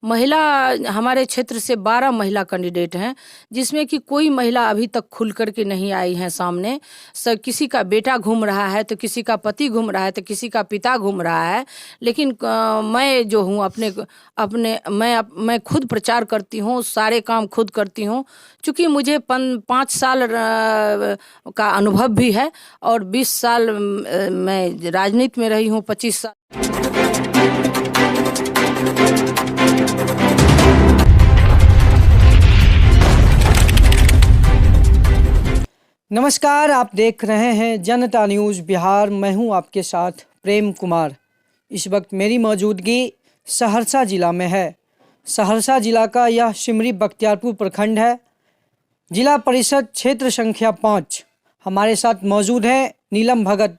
महिला हमारे क्षेत्र से 12 महिला कैंडिडेट हैं, जिसमें कि कोई महिला अभी तक खुल कर के नहीं आई है सामने। किसी का बेटा घूम रहा है, तो किसी का पति घूम रहा है, तो किसी का पिता घूम रहा है। लेकिन मैं जो हूँ अपने अपने मैं खुद प्रचार करती हूँ, सारे काम खुद करती हूँ। चूँकि मुझे 5 साल का अनुभव भी है और 20 साल मैं राजनीति में रही हूँ, 25 साल। नमस्कार, आप देख रहे हैं जनता न्यूज़ बिहार। मैं हूं आपके साथ प्रेम कुमार। इस वक्त मेरी मौजूदगी सहरसा ज़िला में है। सहरसा ज़िला का यह सिमरी बख्तियारपुर प्रखंड है। जिला परिषद क्षेत्र संख्या 5। हमारे साथ मौजूद हैं नीलम भगत,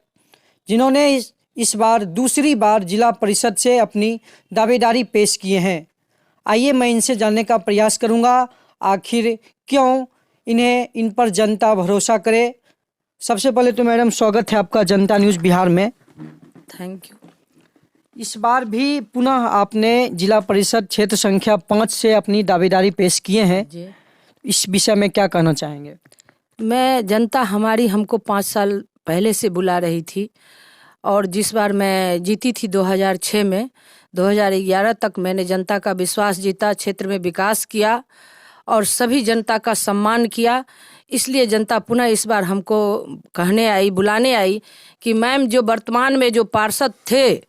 जिन्होंने इस बार दूसरी बार जिला परिषद से अपनी दावेदारी पेश किए हैं। आइए मैं इनसे जानने का प्रयास करूंगा आखिर क्यों इन पर जनता भरोसा करे। सबसे पहले तो मैडम, स्वागत है आपका जनता न्यूज़ बिहार में। Thank you. इस बार भी पुनः आपने जिला परिषद क्षेत्र संख्या 5 से अपनी दावेदारी पेश किए हैं जी। इस विषय में क्या कहना चाहेंगे? मैं जनता हमको 5 साल पहले से बुला रही थी, और जिस बार मैं जीती थी 2006 में, 2011 तक मैंने जनता का विश्वास जीता, क्षेत्र में विकास किया और सभी जनता का सम्मान किया। इसलिए जनता पुनः इस बार हमको बुलाने आई कि मैम, जो वर्तमान में जो पार्षद थे,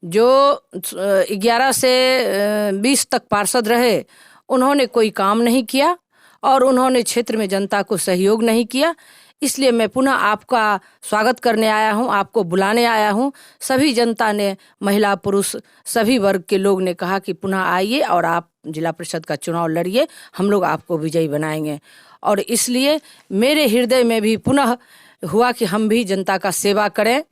जो 11 से 20 तक पार्षद रहे, उन्होंने कोई काम नहीं किया और उन्होंने क्षेत्र में जनता को सहयोग नहीं किया। इसलिए मैं पुनः आपका स्वागत करने आया हूं, आपको बुलाने आया हूं। सभी जनता ने, महिला पुरुष सभी वर्ग के लोग ने कहा कि पुनः आइए और आप जिला परिषद का चुनाव लड़िए, हम लोग आपको विजयी बनाएंगे। और इसलिए मेरे हृदय में भी पुनः हुआ कि हम भी जनता का सेवा करें।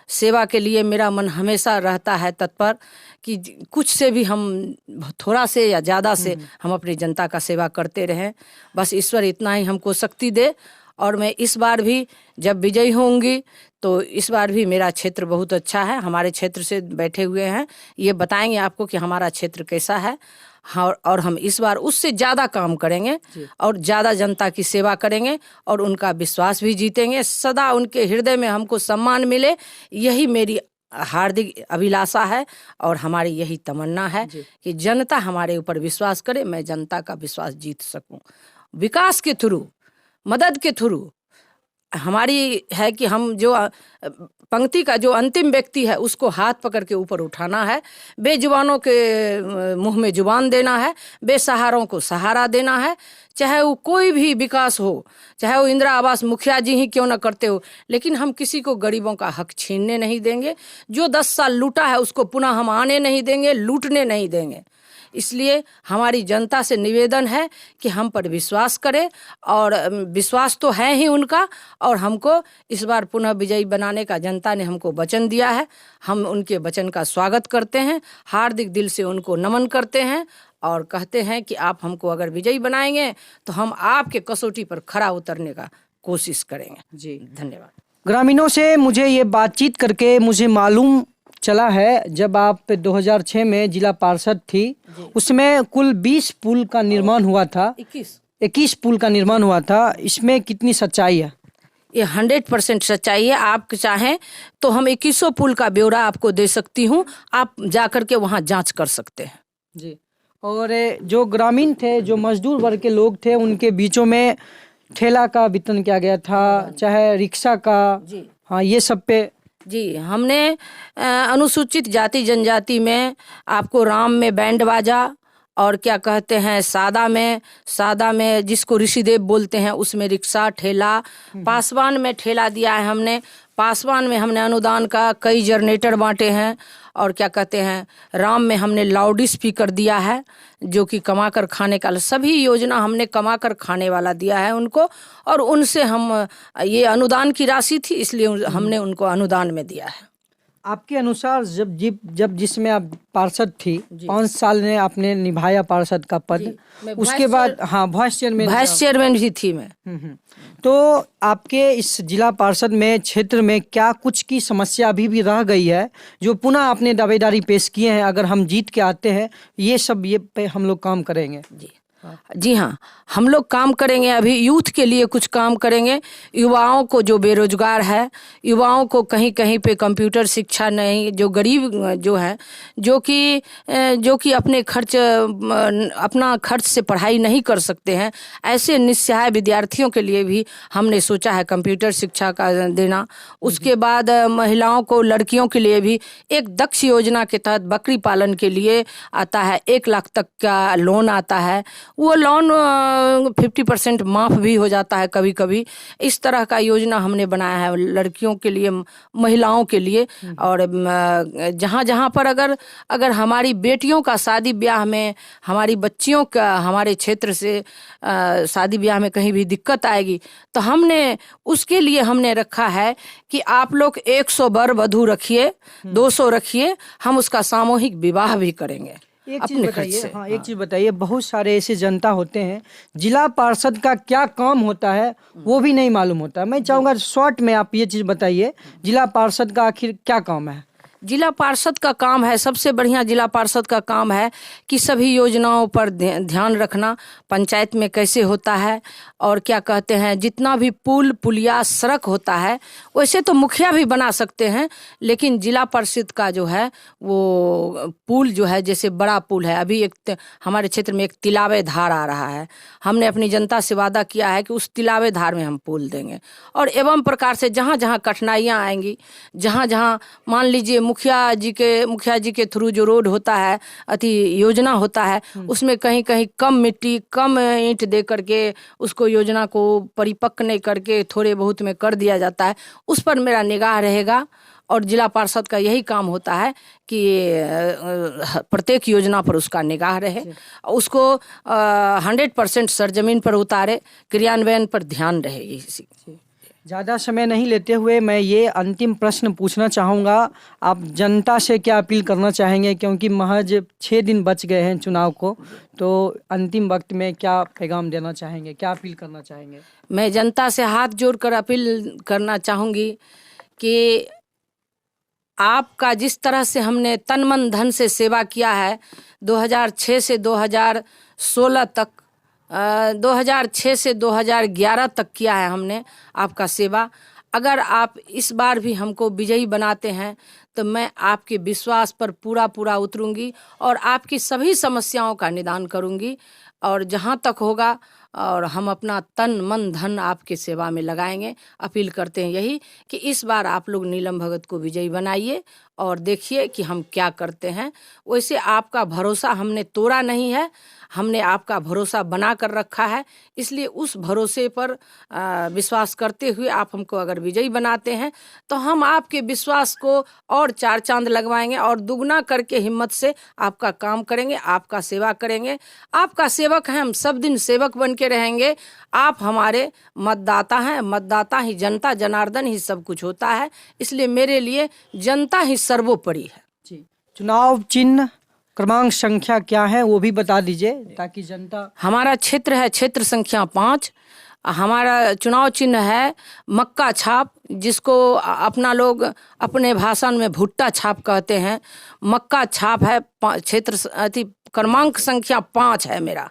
सेवा के लिए मेरा मन हमेशा रहता है तत्पर कि कुछ से भी हम, थोड़ा से या ज़्यादा से, हम अपनी जनता का सेवा करते रहें। बस ईश्वर इतना ही हमको शक्ति दे। और मैं इस बार भी जब विजयी होंगी तो इस बार भी मेरा क्षेत्र बहुत अच्छा है। हमारे क्षेत्र से बैठे हुए हैं, ये बताएंगे आपको कि हमारा क्षेत्र कैसा है। हाँ, और हम इस बार उससे ज़्यादा काम करेंगे और ज़्यादा जनता की सेवा करेंगे और उनका विश्वास भी जीतेंगे। सदा उनके हृदय में हमको सम्मान मिले, यही मेरी हार्दिक अभिलाषा है और हमारी यही तमन्ना है कि जनता हमारे ऊपर विश्वास करे, मैं जनता का विश्वास जीत सकूं। विकास के थ्रू, मदद के थ्रू हमारी है कि हम जो पंक्ति का जो अंतिम व्यक्ति है उसको हाथ पकड़ के ऊपर उठाना है, बेजुबानों के मुंह में जुबान देना है, बेसहारों को सहारा देना है। चाहे वो कोई भी विकास हो, चाहे वो इंदिरा आवास मुखिया जी ही क्यों न करते हो, लेकिन हम किसी को गरीबों का हक छीनने नहीं देंगे। जो 10 साल लूटा है उसको पुनः हम आने नहीं देंगे, लूटने नहीं देंगे। इसलिए हमारी जनता से निवेदन है कि हम पर विश्वास करें, और विश्वास तो है ही उनका, और हमको इस बार पुनः विजयी बनाने का जनता ने हमको वचन दिया है। हम उनके वचन का स्वागत करते हैं, हार्दिक दिल से उनको नमन करते हैं और कहते हैं कि आप हमको अगर विजयी बनाएंगे तो हम आपके कसौटी पर खरा उतरने का कोशिश करेंगे। जी, धन्यवाद। ग्रामीणों से मुझे ये बातचीत करके मुझे मालूम चला है, जब आप 2006 में जिला पार्षद थी, उसमें कुल 20 पुल का निर्माण हुआ था। 21 पुल का निर्माण हुआ था। इसमें कितनी सच्चाई है? ये 100% सच्चाई है। आप चाहें तो हम 21 पुल का ब्यौरा आपको दे सकती हूँ, आप जाकर के वहाँ जांच कर सकते हैं। जी। और जो ग्रामीण थे, जो मजदूर वर्ग के लोग थे, उनके बीचों में ठेला का वितरण किया गया था, चाहे रिक्शा का। जी हाँ, ये सब पे जी हमने अनुसूचित जाति जनजाति में आपको राम में बैंड बाजा, और क्या कहते हैं सादा में जिसको ऋषिदेव बोलते हैं उसमें रिक्शा, ठेला, पासवान में ठेला दिया है हमने। पासवान में हमने अनुदान का कई जनरेटर बांटे हैं, और क्या कहते हैं राम में हमने लाउड स्पीकर दिया है, जो कि कमा कर खाने का, सभी योजना हमने कमा कर खाने वाला दिया है उनको। और उनसे हम, ये अनुदान की राशि थी इसलिए हमने उनको अनुदान में दिया है। आपके अनुसार जब जिसमें आप पार्षद थी, जी। 5 साल ने आपने निभाया पार्षद का पद, जी, मैं उसके बाद हाँ वाइस चेयरमैन वाइस चेयरमैन भी थी मैं। तो आपके इस जिला पार्षद में क्षेत्र में क्या कुछ की समस्या अभी भी रह गई है जो पुनः आपने दावेदारी पेश किए हैं, अगर हम जीत के आते हैं ये पे हम लोग काम करेंगे? जी हाँ, हम लोग काम करेंगे। अभी यूथ के लिए कुछ काम करेंगे। युवाओं को जो बेरोजगार है, युवाओं को कहीं कहीं पे कंप्यूटर शिक्षा नहीं, जो गरीब जो है, जो कि अपने अपना खर्च से पढ़ाई नहीं कर सकते हैं, ऐसे निस्सहाय विद्यार्थियों के लिए भी हमने सोचा है कंप्यूटर शिक्षा का देना। उसके बाद महिलाओं को, लड़कियों के लिए भी एक दक्ष योजना के तहत बकरी पालन के लिए आता है, 1 लाख तक का लोन आता है। वो लोन 50% माफ़ भी हो जाता है कभी कभी। इस तरह का योजना हमने बनाया है लड़कियों के लिए, महिलाओं के लिए। और जहाँ जहाँ पर अगर हमारी बेटियों का शादी ब्याह में, हमारी बच्चियों का हमारे क्षेत्र से शादी ब्याह में कहीं भी दिक्कत आएगी, तो उसके लिए हमने रखा है कि आप लोग 100 वर वधू रखिए, 200 रखिए, हम उसका सामूहिक विवाह भी करेंगे। एक चीज बताइए, हाँ एक चीज बताइए, बहुत सारे ऐसे जनता होते हैं जिला पार्षद का क्या काम होता है वो भी नहीं मालूम होता। मैं चाहूंगा शॉर्ट में आप ये चीज बताइए, जिला पार्षद का आखिर क्या काम है? जिला पार्षद का काम है, सबसे बढ़िया जिला पार्षद का काम है कि सभी योजनाओं पर ध्यान रखना, पंचायत में कैसे होता है, और क्या कहते हैं, जितना भी पुल पुलिया सड़क होता है, वैसे तो मुखिया भी बना सकते हैं, लेकिन जिला परिषद का जो है वो पुल जो है, जैसे बड़ा पुल है, अभी हमारे क्षेत्र में एक तिलावे धार आ रहा है, हमने अपनी जनता से वादा किया है कि उस तिलावे धार में हम पुल देंगे। और एवं प्रकार से जहाँ जहाँ कठिनाइयाँ आएंगी, जहाँ जहाँ मान लीजिए मुखिया जी के थ्रू जो रोड होता है, योजना होता है, उसमें कहीं कहीं कम मिट्टी, कम ईंट दे करके उसको योजना को परिपक्व नहीं करके थोड़े बहुत में कर दिया जाता है, उस पर मेरा निगाह रहेगा। और जिला पार्षद का यही काम होता है कि प्रत्येक योजना पर उसका निगाह रहे, उसको 100% सरजमीन पर उतारे, क्रियान्वयन पर ध्यान रहे। इसी ज़्यादा समय नहीं लेते हुए मैं ये अंतिम प्रश्न पूछना चाहूँगा, आप जनता से क्या अपील करना चाहेंगे, क्योंकि महज 6 दिन बच गए हैं चुनाव को, तो अंतिम वक्त में क्या पैगाम देना चाहेंगे, क्या अपील करना चाहेंगे? मैं जनता से हाथ जोड़कर अपील करना चाहूँगी कि आपका जिस तरह से हमने तन मन धन से सेवा किया है 2006 से 2016 तक, 2006 से 2011 तक किया है हमने आपका सेवा। अगर आप इस बार भी हमको विजयी बनाते हैं तो मैं आपके विश्वास पर पूरा उतरूंगी और आपकी सभी समस्याओं का निदान करूंगी, और जहां तक होगा और हम अपना तन मन धन आपके सेवा में लगाएंगे। अपील करते हैं यही कि इस बार आप लोग नीलम भगत को विजयी बनाइए और देखिए कि हम क्या करते हैं। वैसे आपका भरोसा हमने तोड़ा नहीं है, हमने आपका भरोसा बना कर रखा है, इसलिए उस भरोसे पर विश्वास करते हुए आप हमको अगर विजयी बनाते हैं तो हम आपके विश्वास को और 4 चांद लगवाएंगे और दुगना करके हिम्मत से आपका काम करेंगे, आपका सेवा करेंगे। आपका सेवक हैं हम, सब दिन सेवक बन के रहेंगे। आप हमारे मतदाता हैं, मतदाता ही, जनता जनार्दन ही सब कुछ होता है, इसलिए मेरे लिए जनता ही सर्वोपरि है। जी, चुनाव चिन्ह क्रमांक संख्या क्या है वो भी बता दीजिए ताकि जनता। हमारा क्षेत्र है क्षेत्र संख्या 5, हमारा चुनाव चिन्ह है मक्का छाप, जिसको अपना लोग अपने भाषण में भुट्टा छाप कहते हैं। मक्का छाप है, क्षेत्र क्रमांक संख्या 5 है मेरा,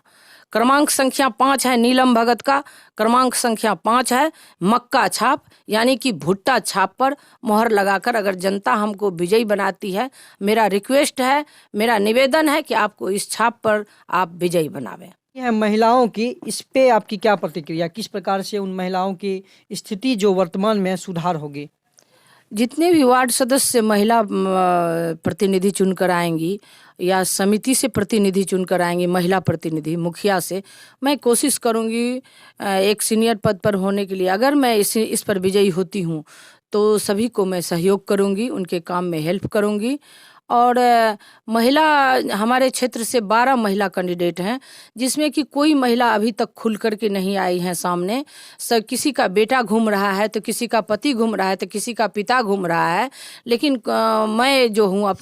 क्रमांक संख्या 5 है नीलम भगत का, क्रमांक संख्या 5 है मक्का छाप, यानी कि भुट्टा छाप पर मोहर लगाकर अगर जनता हमको विजयी बनाती है, मेरा रिक्वेस्ट है, मेरा निवेदन है कि आपको इस छाप पर आप विजयी बनावें। है महिलाओं की, इस पे आपकी क्या प्रतिक्रिया, किस प्रकार से उन महिलाओं की स्थिति जो वर्तमान में सुधार होगी? जितने भी वार्ड सदस्य महिला प्रतिनिधि चुनकर आएंगी या समिति से प्रतिनिधि चुनकर आएंगी, महिला प्रतिनिधि मुखिया से, मैं कोशिश करूंगी एक सीनियर पद पर होने के लिए, अगर मैं इस पर विजयी होती हूं तो सभी को मैं सहयोग करूंगी, उनके काम में हेल्प करूंगी और महिला हमारे क्षेत्र से 12 महिला कैंडिडेट हैं, जिसमें कि कोई महिला अभी तक खुल कर के नहीं आई है सामने। सब किसी का बेटा घूम रहा है, तो किसी का पति घूम रहा है, तो किसी का पिता घूम रहा है। लेकिन मैं जो हूँ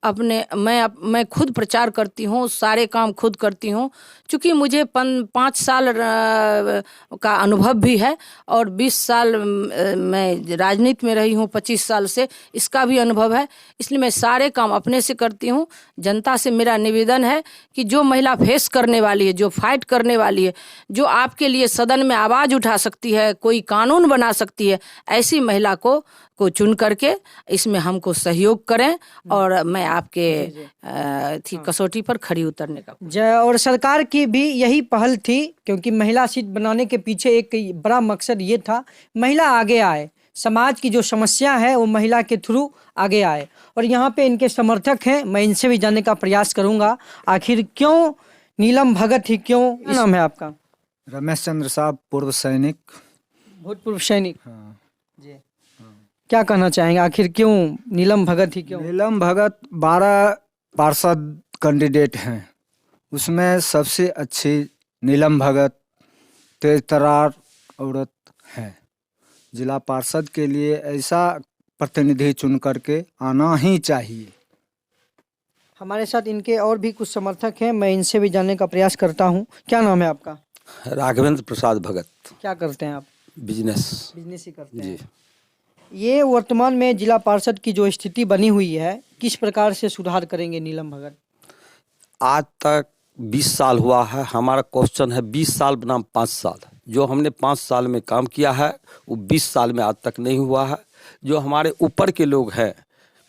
मैं खुद प्रचार करती हूँ, सारे काम खुद करती हूँ। चूँकि मुझे 5 साल का अनुभव भी है और 20 साल मैं राजनीति में रही हूँ, 25 साल से इसका भी अनुभव है। इसलिए मैं सारे काम अपने से करती हूँ। जनता से मेरा निवेदन है कि जो महिला फेस करने वाली है, जो फाइट करने वाली है, जो आपके लिए सदन में आवाज़ उठा सकती है, कोई कानून बना सकती है, ऐसी महिला को चुन करके इसमें हमको सहयोग करें और मैं आपके कसौटी पर खड़ी उतरने का। जय। और सरकार की भी यही पहल थी, क्योंकि महिला सीट बनाने के पीछे एक बड़ा मकसद ये था, महिला आगे आए, समाज की जो समस्या है वो महिला के थ्रू आगे आए। और यहाँ पे इनके समर्थक हैं, मैं इनसे भी जानने का प्रयास करूँगा आखिर क्यों नीलम भगत ही क्यों। क्या नाम है आपका? रमेश चंद्र साहब, पूर्व सैनिक। भूतपूर्व सैनिक। हाँ। जी। क्या कहना चाहेंगे, आखिर क्यों नीलम भगत ही क्यों? नीलम भगत 12 पार्षद कैंडिडेट हैं, उसमें सबसे अच्छी नीलम भगत तेज तर्रार औरत हैं। जिला पार्षद के लिए ऐसा प्रतिनिधि चुन करके आना ही चाहिए। हमारे साथ इनके और भी कुछ समर्थक हैं, मैं इनसे भी जानने का प्रयास करता हूँ। क्या नाम है आपका? राघवेंद्र प्रसाद भगत। क्या करते हैं आप? बिजनेस बिजनेस ही करते जी। हैं। ये वर्तमान में जिला पार्षद की जो स्थिति बनी हुई है, किस प्रकार से सुधार करेंगे नीलम भगत? आज तक 20 साल हुआ है। हमारा क्वेश्चन है 20 साल बनाम 5 साल। जो हमने 5 साल में काम किया है वो 20 साल में आज तक नहीं हुआ है। जो हमारे ऊपर के लोग हैं,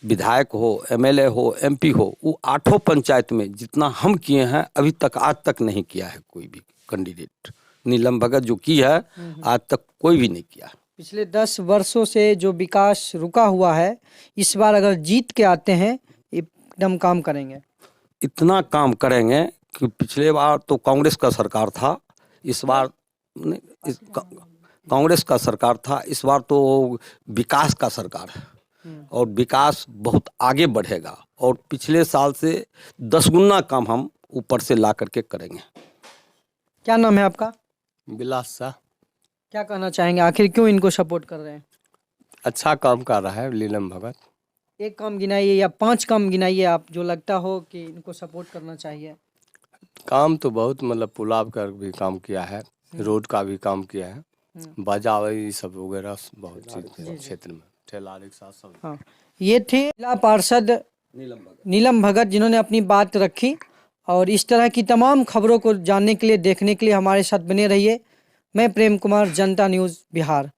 विधायक हो, एमएलए हो, एमपी हो, वो 8 पंचायत में जितना हम किए हैं अभी तक आज तक नहीं किया है कोई भी कैंडिडेट। नीलम भगत जो की है आज तक कोई भी नहीं किया। पिछले 10 वर्षों से जो विकास रुका हुआ है, इस बार अगर जीत के आते हैं एकदम काम करेंगे। इतना काम करेंगे कि पिछले बार तो कांग्रेस का सरकार था, इस बार कांग्रेस का सरकार था, इस बार तो विकास का सरकार है और विकास बहुत आगे बढ़ेगा और पिछले साल से 10 गुना काम हम ऊपर से ला करके करेंगे। क्या नाम है आपका? बिलास शाह। क्या कहना चाहेंगे, आखिर क्यों इनको सपोर्ट कर रहे हैं? अच्छा काम कर रहा है नीलम भगत। एक काम गिनाइए या 5 काम गिनाइए आप, जो लगता हो कि इनको सपोर्ट करना चाहिए। काम तो बहुत, मतलब पुलाव का भी काम किया है, रोड का भी काम किया है, बाजा ये सब वगैरह बहुत चीज क्षेत्र में, ठेला रिक्शा सब। हाँ, ये थे जिला पार्षद नीलम भगत, जिन्होंने अपनी बात रखी। और इस तरह की तमाम खबरों को जानने के लिए, देखने के लिए हमारे साथ बने रहिए। मैं प्रेम कुमार, जनता न्यूज़ बिहार।